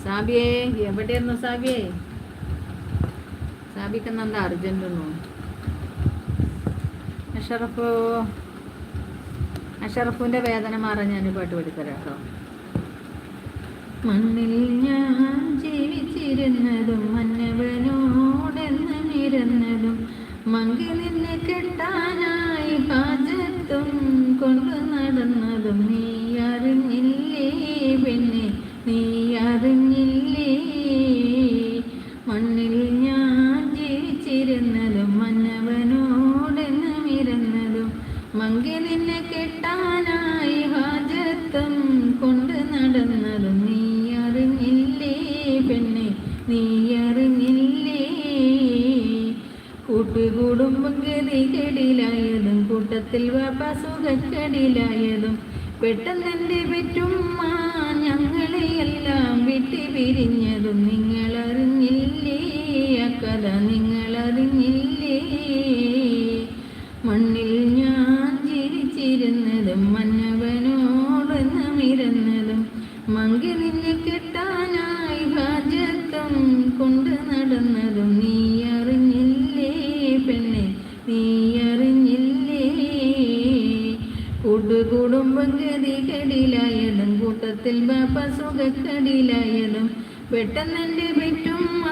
സാബിയേ, എവിടെയായിരുന്നു സാബിയേ? സാബിക്ക് എന്താ അർജന്റൊന്നും? അഷറഫിന്റെ വേദന മാറാൻ ഞാൻ പാട്ട് പഠിത്തരാം കേട്ടോ. മണ്ണിൽ ഞാൻ ജീവിച്ചിരുന്നതും മന്നവനോടെന്ന് നിരന്നതും മങ്കി നിന്നെ കെട്ടാനായി ഹാജത്തും കൊണ്ടു നടന്നതും നീ അറിഞ്ഞില്ലേ പെണ്ണെ, നീ അറിഞ്ഞില്ലേ? മണ്ണിൽ ഞാൻ ജീവിച്ചിരുന്നതും മന്നവനോടെന്ന് നിരന്നതും മങ്കി നിന്നെ കെട്ടാനായി ഹാജത്തും കൊണ്ട് നടന്നതും നീ അറിഞ്ഞില്ലേ പെണ്ണെ, നീ അറിഞ്ഞില്ലേ? കൂട്ടുകുടുംബം ഗതികേടിലായതും കൂട്ടത്തിൽ വാപ്പസുഖക്കടിലായതും പെട്ടെന്നെൻ്റെ പെറ്റുമ്മ ഞങ്ങളെയെല്ലാം വിട്ടി പിരിഞ്ഞതും നിങ്ങളറിഞ്ഞില്ലേ? ആ കഥ നിങ്ങളറിഞ്ഞില്ലേ? മണ്ണിൽ ഞാൻ ജീവിച്ചിരുന്നതും മന്നവനോടൊന്ന് മിരന്നതും മങ്കി നിന്നെ കെട്ടാനായി ഹാജത്തും കൊണ്ട് നടന്നതും നീ അറിഞ്ഞില്ലേ പെണ്ണെ, നീ അറിഞ്ഞില്ലേ? കൂട്ടുകുടുംബം ഗതികേടിലായതും കൂട്ടത്തിൽ ബാപ്പ സുഖക്കടിലായതും പെട്ടെന്നെൻ്റെ പെറ്റുമ്മ